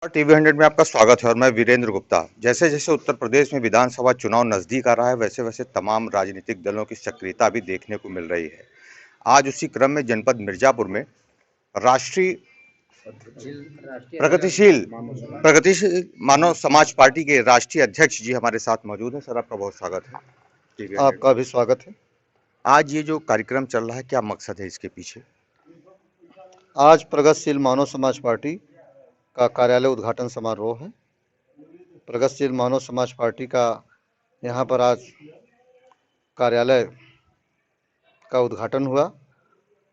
और टीवी 100 में आपका स्वागत है और मैं वीरेंद्र गुप्ता। जैसे जैसे उत्तर प्रदेश में विधानसभा चुनाव नजदीक आ रहा है, वैसे वैसे तमाम राजनीतिक दलों की सक्रियता भी देखने को मिल रही है। आज उसी क्रम में जनपद मिर्जापुर में राष्ट्रीय प्रगतिशील प्रगतिशील मानव समाज पार्टी के राष्ट्रीय अध्यक्ष जी हमारे साथ मौजूद हैं। सर, आपका बहुत स्वागत है टीवी 100 आपका भी स्वागत है। आज ये जो कार्यक्रम चल रहा है, क्या मकसद है इसके पीछे? आज प्रगतिशील मानव समाज पार्टी का कार्यालय उद्घाटन समारोह है। प्रगतिशील मानव समाज पार्टी का यहाँ पर आज कार्यालय का उद्घाटन हुआ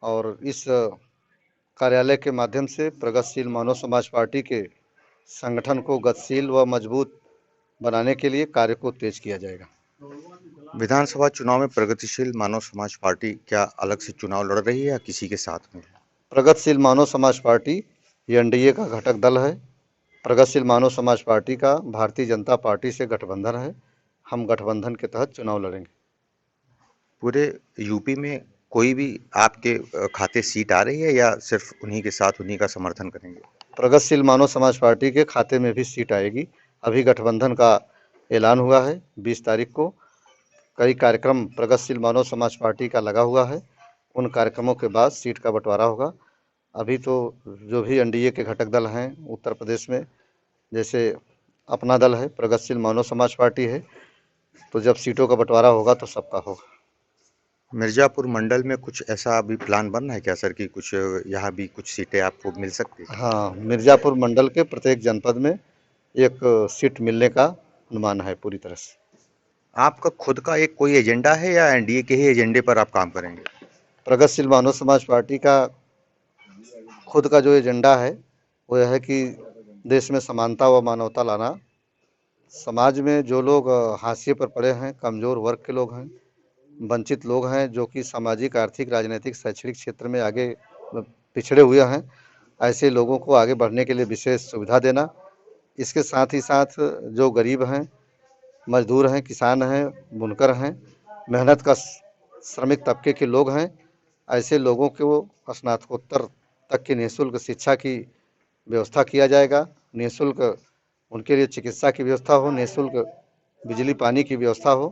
और इस कार्यालय के माध्यम से प्रगतिशील मानव समाज पार्टी के संगठन को गतिशील व मजबूत बनाने के लिए कार्य को तेज किया जाएगा। विधानसभा चुनाव में प्रगतिशील मानव समाज पार्टी क्या अलग से चुनाव लड़ रही है या किसी के साथ में? प्रगतिशील मानव समाज पार्टी एनडीए का घटक दल है। प्रगतिशील मानव समाज पार्टी का भारतीय जनता पार्टी से गठबंधन है। हम गठबंधन के तहत चुनाव लड़ेंगे। पूरे यूपी में कोई भी आपके खाते सीट आ रही है या सिर्फ उन्हीं के साथ उन्हीं का समर्थन करेंगे? प्रगतिशील मानव समाज पार्टी के खाते में भी सीट आएगी। अभी गठबंधन का ऐलान हुआ है 20 तारीख को। कई कार्यक्रम प्रगतिशील मानव समाज पार्टी का लगा हुआ है। उन कार्यक्रमों के बाद सीट का बंटवारा होगा। अभी तो जो भी एनडीए के घटक दल हैं उत्तर प्रदेश में, जैसे अपना दल है, प्रगतिशील मानव समाज पार्टी है, तो जब सीटों का बंटवारा होगा तो सबका होगा। मिर्जापुर मंडल में कुछ ऐसा अभी प्लान बन रहा है क्या सर कि कुछ यहाँ भी कुछ सीटें आपको मिल सकती है? हाँ, मिर्जापुर मंडल के प्रत्येक जनपद में एक सीट मिलने का अनुमान है पूरी तरह से। आपका खुद का एक कोई एजेंडा है या एनडीए के ही एजेंडे पर आप काम करेंगे? प्रगतिशील मानव समाज पार्टी का खुद का जो एजेंडा है वो यह है कि देश में समानता व मानवता लाना। समाज में जो लोग हाशिए पर पड़े हैं, कमज़ोर वर्ग के लोग हैं, वंचित लोग हैं, जो कि सामाजिक, आर्थिक, राजनीतिक, शैक्षणिक क्षेत्र में आगे पिछड़े हुए हैं, ऐसे लोगों को आगे बढ़ने के लिए विशेष सुविधा देना। इसके साथ ही साथ जो गरीब हैं, मजदूर हैं, किसान हैं, बुनकर हैं, मेहनत का श्रमिक तबके के लोग हैं, ऐसे लोगों को स्नातकोत्तर तक की निःशुल्क शिक्षा की व्यवस्था किया जाएगा। निःशुल्क उनके लिए चिकित्सा की व्यवस्था हो, निःशुल्क बिजली पानी की व्यवस्था हो।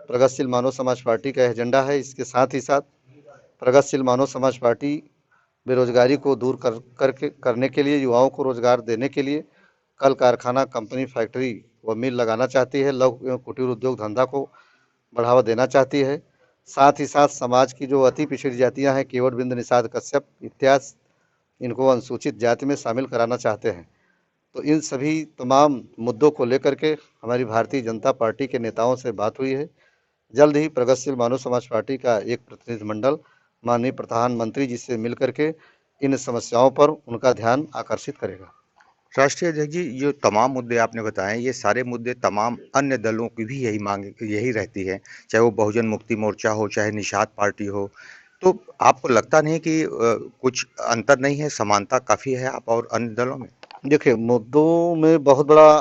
प्रगतिशील मानव समाज पार्टी का एजेंडा है। इसके साथ ही साथ प्रगतिशील मानव समाज पार्टी बेरोजगारी को दूर करने के लिए, युवाओं को रोजगार देने के लिए कल कारखाना, कंपनी, फैक्ट्री व मिल लगाना चाहती है। लघु एवं कुटीर उद्योग धंधा को बढ़ावा देना चाहती है। साथ ही साथ समाज की जो अति पिछड़ी जातियां हैं, केवट बिंद, निषाद, कश्यप इत्यादि, इनको अनुसूचित जाति में शामिल कराना चाहते हैं। तो इन सभी तमाम मुद्दों को लेकर के हमारी भारतीय जनता पार्टी के नेताओं से बात हुई है। जल्द ही प्रगतिशील मानव समाज पार्टी का एक प्रतिनिधिमंडल माननीय प्रधानमंत्री जी से मिल करके इन समस्याओं पर उनका ध्यान आकर्षित करेगा। राष्ट्रीय अध्यक्ष जी, जो तमाम मुद्दे आपने बताए, ये सारे मुद्दे तमाम अन्य दलों की भी यही मांग यही रहती है, चाहे वो बहुजन मुक्ति मोर्चा हो, चाहे निषाद पार्टी हो। तो आपको लगता नहीं कि कुछ अंतर नहीं है, समानता काफ़ी है आप और अन्य दलों में? देखिए, मुद्दों में बहुत बड़ा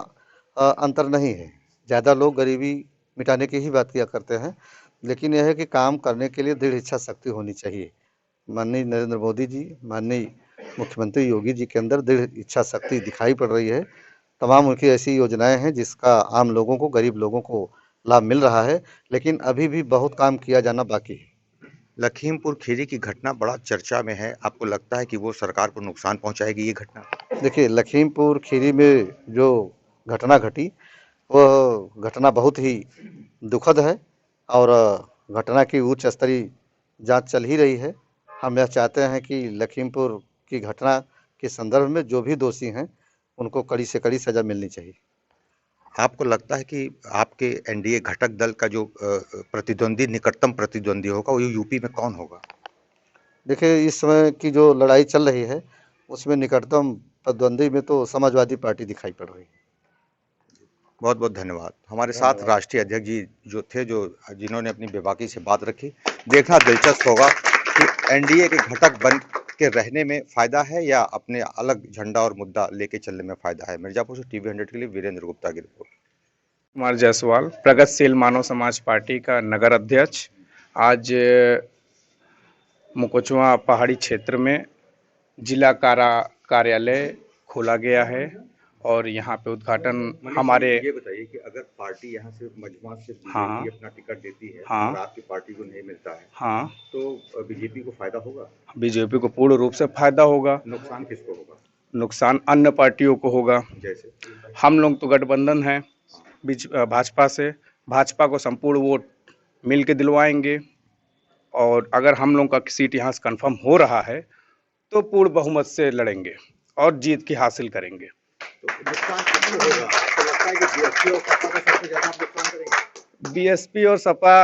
अंतर नहीं है। ज़्यादा लोग गरीबी मिटाने की ही बात किया करते हैं, लेकिन यह है कि काम करने के लिए दृढ़ इच्छा शक्ति होनी चाहिए। माननीय नरेंद्र मोदी जी, माननीय मुख्यमंत्री योगी जी के अंदर दृढ़ इच्छा शक्ति दिखाई पड़ रही है। तमाम उनकी ऐसी योजनाएं हैं जिसका आम लोगों को, गरीब लोगों को लाभ मिल रहा है, लेकिन अभी भी बहुत काम किया जाना बाकी है। लखीमपुर खीरी की घटना बड़ा चर्चा में है, आपको लगता है कि वो सरकार को नुकसान पहुंचाएगी ये घटना? देखिए, लखीमपुर खीरी में जो घटना घटी, वह घटना बहुत ही दुखद है और घटना की उच्च स्तरीय जांच चल ही रही है। हम यह चाहते हैं कि लखीमपुर की घटना के संदर्भ में जो भी दोषी हैं, उनको कड़ी से कड़ी सज़ा मिलनी चाहिए। आपको लगता है कि आपके एनडीए घटक दल का जो प्रतिद्वंदी, निकटतम प्रतिद्वंदी होगा, वो यूपी में कौन होगा? देखिए, इस समय की जो लड़ाई चल रही है, उसमें निकटतम प्रतिद्वंदी में तो समाजवादी पार्टी दिखाई पड़ रही है। बहुत बहुत धन्यवाद। हमारे साथ राष्ट्रीय अध्यक्ष जी जो थे, जो जिन्होंने अपनी बेबाकी से बात रखी। देखना दिलचस्प होगा कि एनडीए के घटक बन के रहने में फायदा है या अपने अलग झंडा और मुद्दा लेके चलने में फायदा है। मिर्जापुर से टीवी 100 के लिए वीरेंद्र गुप्ता की रिपोर्ट। कुमार जायसवाल, प्रगतिशील मानव समाज पार्टी का नगर अध्यक्ष। आज मुकोचवा पहाड़ी क्षेत्र में जिला कार्यालय खोला गया है और यहाँ पे उद्घाटन मनीष हमारे जी, ये बताइए कि अगर पार्टी यहाँ से मजमा से हाँ। बीजेपी अपना टिकट देती है हाँ। और आपकी पार्टी को नहीं मिलता है हाँ, तो बीजेपी को फायदा होगा, बीजेपी को पूर्ण रूप से फायदा होगा, नुकसान किसको होगा? नुकसान अन्य पार्टियों को होगा। जैसे हम लोग तो गठबंधन है भाजपा से, भाजपा को संपूर्ण वोट मिल के दिलवाएंगे और अगर हम लोग का सीट यहाँ से कंफर्म हो रहा है तो पूर्ण बहुमत से लड़ेंगे और जीत की हासिल करेंगे। तो नुकसान किसको होगा? आपको लगता है कि बीएसपी और सपा का सबसे ज्यादा आप नुकसान करेंगे? बीएसपी और सपा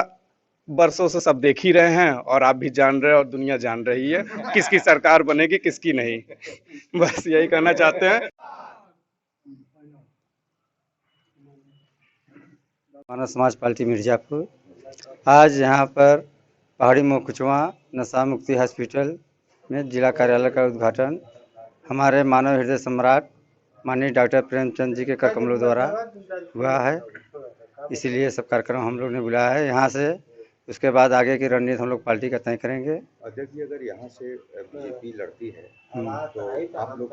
बरसों से सब देख ही रहे हैं और आप भी जान रहे हैं और दुनिया जान रही है किसकी सरकार बनेगी किसकी नहीं। बस यही कहना चाहते हैं। मानव समाज पार्टी मिर्जापुर आज यहाँ पर पहाड़ी मोकुचवा नशा मुक्ति हॉस्पिटल में जिला कार्यालय का उद्घाटन हमारे मानव हृदय सम्राट माननीय डॉक्टर प्रेमचंद जी के कर कमलों द्वारा हुआ है। इसीलिए सब कार्यक्रम हम लोग ने बुलाया है यहाँ से। उसके बाद आगे की रणनीति हम लोग पार्टी का तय करेंगे। अध्यक्ष जी, अगर यहाँ से बीजेपी लड़ती है तो आप लोग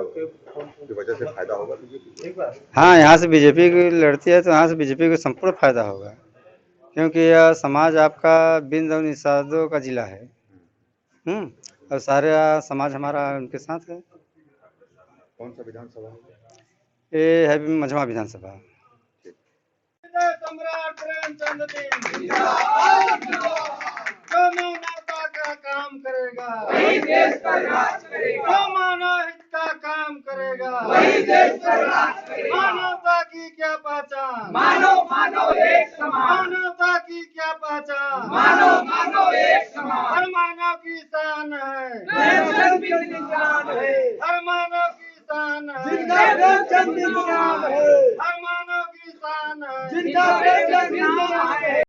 की वजह से फायदा होगा बीजेपी को? हाँ, यहाँ से बीजेपी की लड़ती है तो यहाँ से बीजेपी को संपूर्ण फायदा होगा, क्योंकि यह समाज आपका बिंद और निषादों का जिला है। और सारे समाज हमारा उनके साथ है। कौन सा विधानसभा है? ये है मझवा विधानसभा। सम्राट प्रेमचंद जी जो मानवता का काम करेगा वही देश का राज करेगा, जो मानव हित का काम करेगा वही देश का राज करेगा। मानवता की क्या पहचान, मानव मानव एक समान, मानवता की क्या पहचान, मानव मानव एक समान। हर मानव की शान है, हर मानव की शान है, हर मानव की शान है।